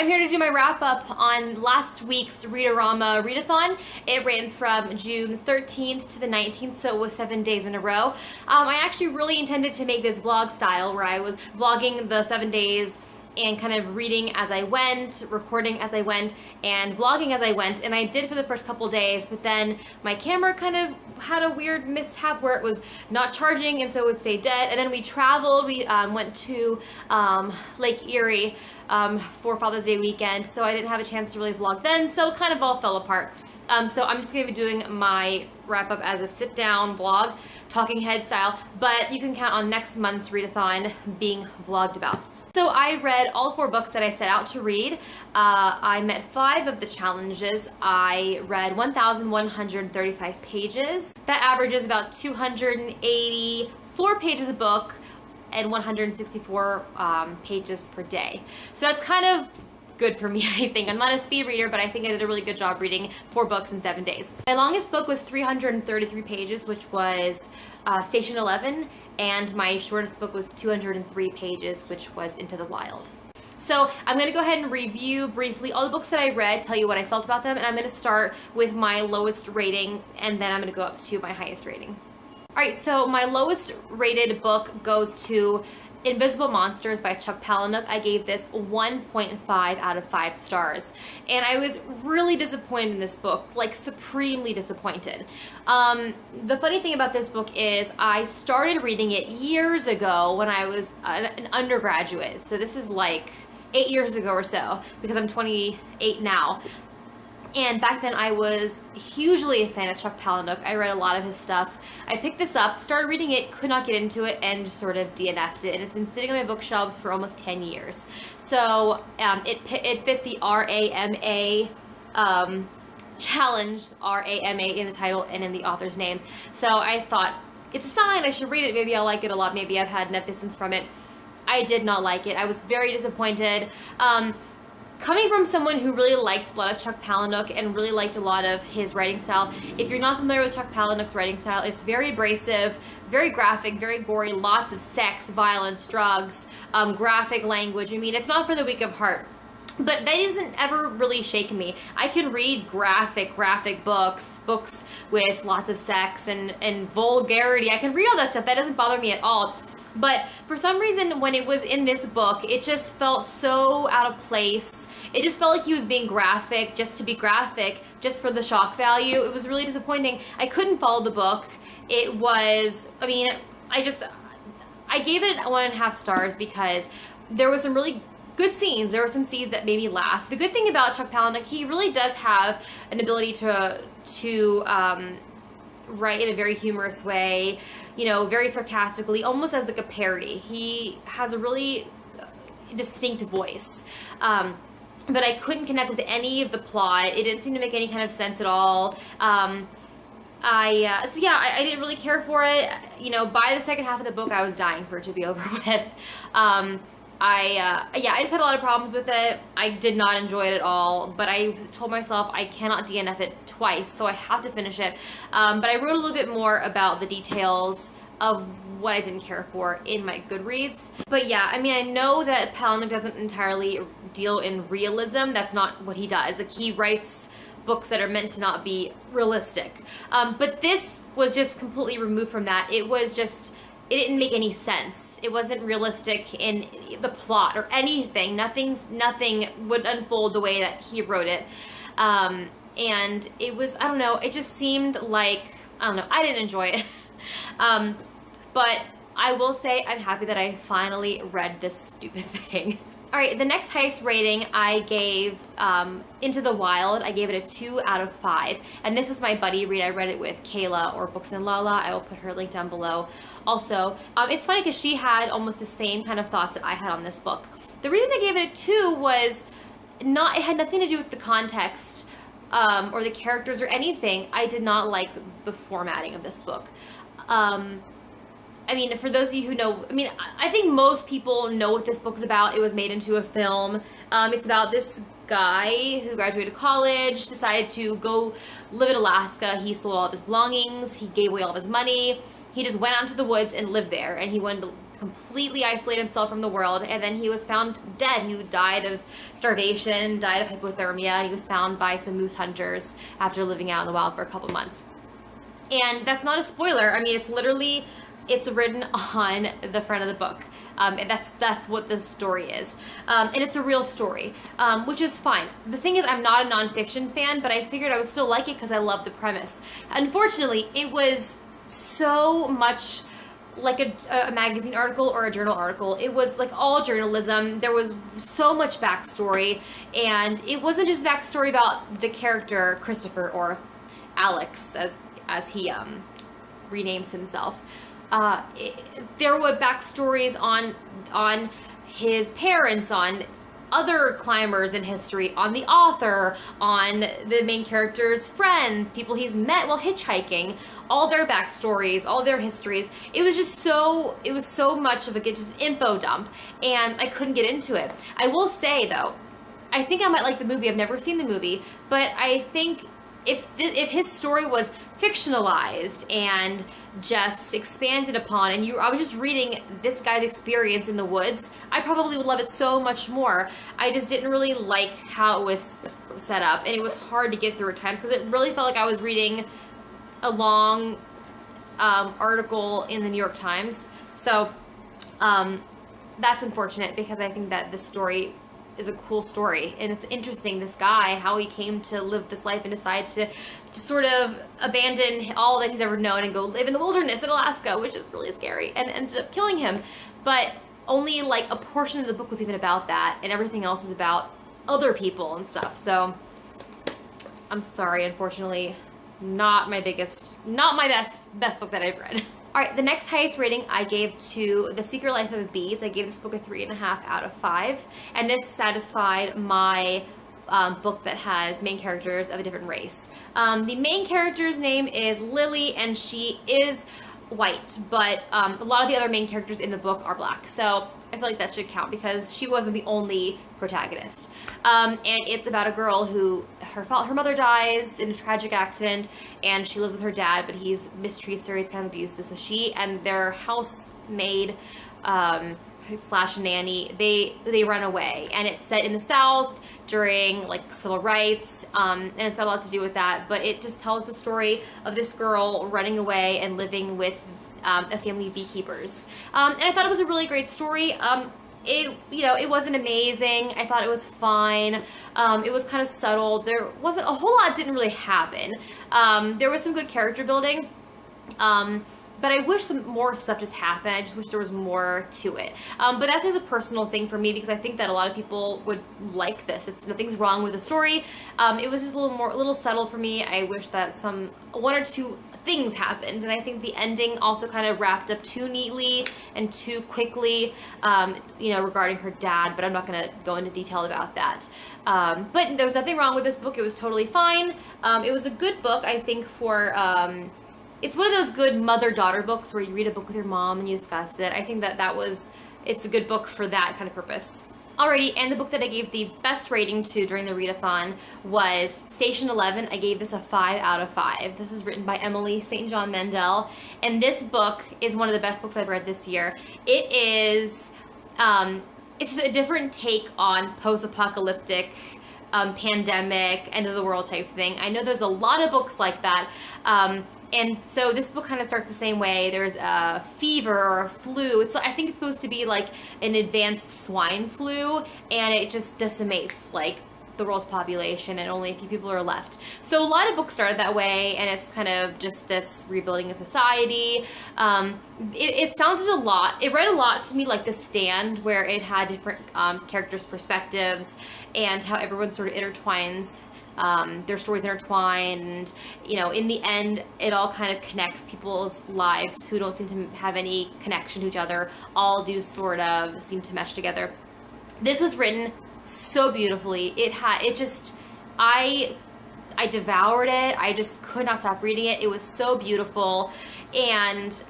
I'm here to do my wrap up on last week's Read-O-Rama Readathon. It ran from June 13th to the 19th, so it was 7 days in a row. I actually really intended to make this vlog style where I was vlogging the 7 days and kind of reading as I went, recording as I went, and vlogging as I went, and I did for the first couple days, but then my camera kind of had a weird mishap where it was not charging and so it would stay dead. And then we traveled, we went to Lake Erie for Father's Day weekend, so I didn't have a chance to really vlog then, so it kind of all fell apart. So I'm just going to be doing my wrap up as a sit down vlog, talking head style, but you can count on next month's readathon being vlogged about. So I read all 4 books that I set out to read. I met 5 of the challenges. I read 1,135 pages. That averages about 284 pages a book and 164 pages per day. So that's kind of good for me, I think. I'm not a speed reader, but I think I did a really good job reading 4 books in 7 days. My longest book was 333 pages, which was Station 11, and my shortest book was 203 pages, which was Into the Wild. So I'm going to go ahead and review briefly all the books that I read, tell you what I felt about them, and I'm going to start with my lowest rating, and then I'm going to go up to my highest rating. Alright, so my lowest rated book goes to Invisible Monsters by Chuck Palahniuk. I gave this 1.5 out of 5 stars. And I was really disappointed in this book, like supremely disappointed. The funny thing about this book is I started reading it years ago when I was an undergraduate. So this is like 8 years ago or so, because I'm 28 now. And back then I was hugely a fan of Chuck Palahniuk. I read a lot of his stuff. I picked this up, started reading it, could not get into it, and just sort of DNF'd it. And it's been sitting on my bookshelves for almost 10 years. So it fit the RAMA challenge, RAMA in the title and in the author's name. So I thought, it's a sign, I should read it. Maybe I'll like it a lot. Maybe I've had enough distance from it. I did not like it. I was very disappointed. Coming from someone who really liked a lot of Chuck Palahniuk and really liked a lot of his writing style, if you're not familiar with Chuck Palahniuk's writing style, it's very abrasive, very graphic, very gory, lots of sex, violence, drugs, graphic language. I mean, it's not for the weak of heart. But that doesn't ever really shake me. I can read graphic books with lots of sex and vulgarity. I can read all that stuff. That doesn't bother me at all. But for some reason, when it was in this book, it just felt so out of place. It just felt like he was being graphic just to be graphic, just for the shock value. It was really disappointing. I couldn't follow the book. It was, I mean, I gave it 1.5 stars because there was some really good scenes. There were some scenes that made me laugh. The good thing about Chuck Palahniuk, he really does have an ability to write in a very humorous way, you know, very sarcastically, almost as like a parody. He has a really distinct voice. But I couldn't connect with any of the plot. It didn't seem to make any kind of sense at all. I didn't really care for it. You know, by the second half of the book, I was dying for it to be over with. I just had a lot of problems with it. I did not enjoy it at all, but I told myself I cannot DNF it twice, so I have to finish it. But I wrote a little bit more about the details of what I didn't care for in my Goodreads. But yeah, I mean, I know that Palahniuk doesn't entirely deal in realism. That's not what he does. Like, he writes books that are meant to not be realistic. But this was just completely removed from that. It was just, it didn't make any sense. It wasn't realistic in the plot or anything. Nothing would unfold the way that he wrote it. And it was, I don't know, it just seemed like, I don't know, I didn't enjoy it. But I will say I'm happy that I finally read this stupid thing. Alright, the next highest rating I gave Into the Wild. I gave it a 2 out of 5. And this was my buddy read. I read it with Kayla or Books and Lala. I will put her link down below. Also, it's funny because she had almost the same kind of thoughts that I had on this book. The reason I gave it a 2 was it had nothing to do with the context or the characters or anything. I did not like the formatting of this book. I mean, for those of you who know, I mean, I think most people know what this book is about. It was made into a film. It's about this guy who graduated college, decided to go live in Alaska. He sold all of his belongings. He gave away all of his money. He just went out into the woods and lived there. And he wanted to completely isolate himself from the world, and then he was found dead. He died of starvation, died of hypothermia. He was found by some moose hunters after living out in the wild for a couple months. And that's not a spoiler. I mean, it's written on the front of the book. And that's what this story is. And it's a real story, which is fine. The thing is, I'm not a nonfiction fan, but I figured I would still like it because I love the premise. Unfortunately, it was so much like a magazine article or a journal article. It was like all journalism. There was so much backstory, and it wasn't just backstory about the character Christopher, or Alex as he renames himself. There were backstories on his parents, on other climbers in history, on the author, on the main character's friends, people he's met while hitchhiking, all their backstories, all their histories. It was so much of a just info dump, and I couldn't get into it. I will say though, I think I might like the movie. I've never seen the movie, but I think if his story was fictionalized and just expanded upon, and I was just reading this guy's experience in the woods, I probably would love it so much more. I just didn't really like how it was set up, and it was hard to get through at times because it really felt like I was reading a long article in the New York Times. So that's unfortunate, because I think that this story is a cool story, and it's interesting, this guy, how he came to live this life and decided to sort of abandon all that he's ever known and go live in the wilderness in Alaska, which is really scary, and ended up killing him. But only like a portion of the book was even about that, and everything else was about other people and stuff. So I'm sorry, unfortunately, not my best book that I've read. All right, the next highest rating I gave to The Secret Life of Bees. I gave this book a 3.5 out of 5, and this satisfied my book that has main characters of a different race. The main character's name is Lily, and she is white, but a lot of the other main characters in the book are black. So I feel like that should count because she wasn't the only protagonist. And it's about a girl who, her mother dies in a tragic accident, and she lives with her dad, but he mistreats her, he's kind of abusive. So she and their housemaid slash nanny, they run away, and it's set in the South during like civil rights, and it's got a lot to do with that, but it just tells the story of this girl running away and living with a family of beekeepers. And I thought it was a really great story. It wasn't amazing. I thought it was fine. It was kind of subtle. There wasn't a whole lot, didn't really happen. There was some good character building. But I wish some more stuff just happened. I just wish there was more to it. But that's just a personal thing for me, because I think that a lot of people would like this. Nothing's wrong with the story. It was just a little subtle for me. I wish that one or two things happened, and I think the ending also kind of wrapped up too neatly and too quickly, regarding her dad, but I'm not going to go into detail about that. But there was nothing wrong with this book. It was totally fine. It was a good book, I think, for it's one of those good mother-daughter books where you read a book with your mom and you discuss it. I think it's a good book for that kind of purpose. Alrighty, and the book that I gave the best rating to during the readathon was Station 11. I gave this a 5 out of 5. This is written by Emily St. John Mandel, and this book is one of the best books I've read this year. It is, it's just a different take on post-apocalyptic, pandemic, end of the world type thing. I know there's a lot of books like that, and so this book kind of starts the same way. There's a fever or a flu. I think it's supposed to be like an advanced swine flu, and it just decimates like the world's population, and only a few people are left. So a lot of books started that way, and it's kind of just this rebuilding of society. It sounded a lot. It read a lot to me like The Stand, where it had different characters' perspectives and how everyone sort of intertwines. Their stories intertwine, and in the end it all kind of connects people's lives who don't seem to have any connection to each other, all do sort of seem to mesh together. This was written so beautifully. I devoured it. I just could not stop reading it. It was so beautiful, and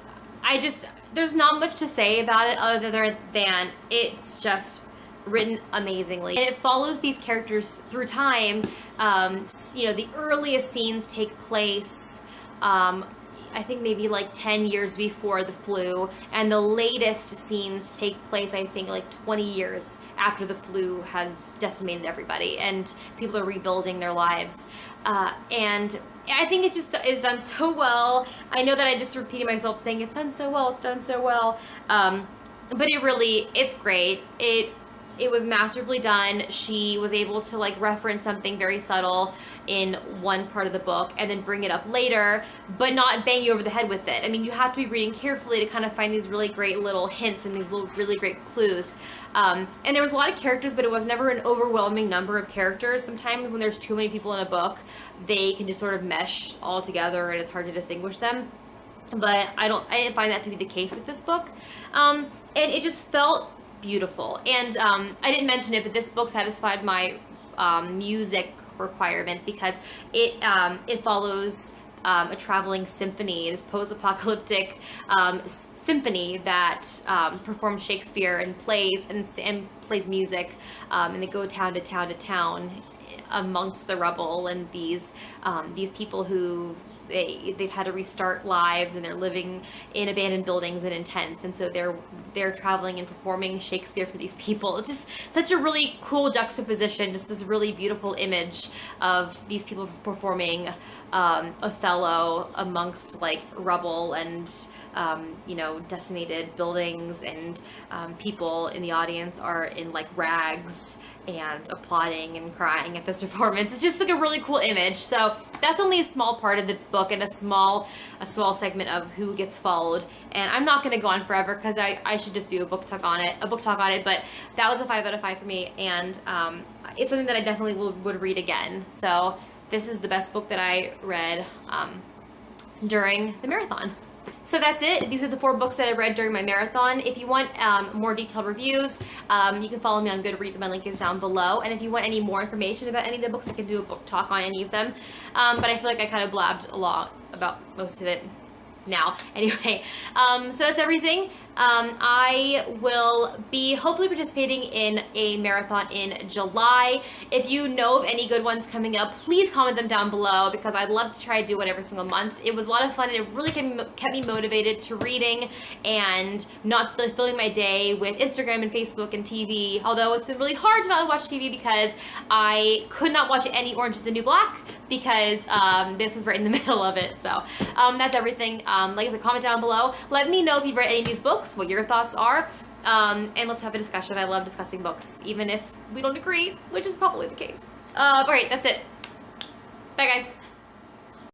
there's not much to say about it other than it's just written amazingly, and it follows these characters through time. The earliest scenes take place I think maybe like 10 years before the flu, and the latest scenes take place, I think, like 20 years after the flu has decimated everybody and people are rebuilding their lives. And I think it just is done so well. I know that I just repeated myself saying it's done so well, it's done so well. But it's great. It was masterfully done. She was able to like reference something very subtle in one part of the book and then bring it up later, but not bang you over the head with it. I mean, you have to be reading carefully to kind of find these really great little hints and these little really great clues. And there was a lot of characters, but it was never an overwhelming number of characters. Sometimes when there's too many people in a book, they can just sort of mesh all together and it's hard to distinguish them. But I didn't find that to be the case with this book. And it just felt beautiful. And I didn't mention it, but this book satisfied my music requirement because it follows a traveling symphony, this post-apocalyptic symphony that performs Shakespeare and plays plays music, and they go town to town to town amongst the rubble and these people who they've had to restart lives and they're living in abandoned buildings and in tents, and so they're traveling and performing Shakespeare for these people. It's just such a really cool juxtaposition, just this really beautiful image of these people performing Othello amongst like rubble and decimated buildings, and people in the audience are in like rags and applauding and crying at this performance. It's just like a really cool image. So that's only a small part of the book and a small segment of who gets followed. And I'm not going to go on forever because I should just do a book talk on it. But that was a 5 out of 5 for me, and it's something that I definitely would read again. So this is the best book that I read during the marathon. So that's it. These are the 4 books that I read during my marathon. If you want more detailed reviews, you can follow me on Goodreads. My link is down below. And if you want any more information about any of the books, I can do a book talk on any of them. But I feel like I kind of blabbed a lot about most of it now. Anyway, so that's everything. I will be hopefully participating in a marathon in July. If you know of any good ones coming up, please comment them down below because I'd love to try to do one every single month. It was a lot of fun and it really kept me motivated to reading and not filling my day with Instagram and Facebook and TV, although it's been really hard to not watch TV because I could not watch any Orange is the New Black because this was right in the middle of it. So that's everything. Like I said, comment down below. Let me know if you've read any of these books, what your thoughts are, and let's have a discussion. I love discussing books, even if we don't agree, which is probably the case. Alright, that's it. Bye, guys.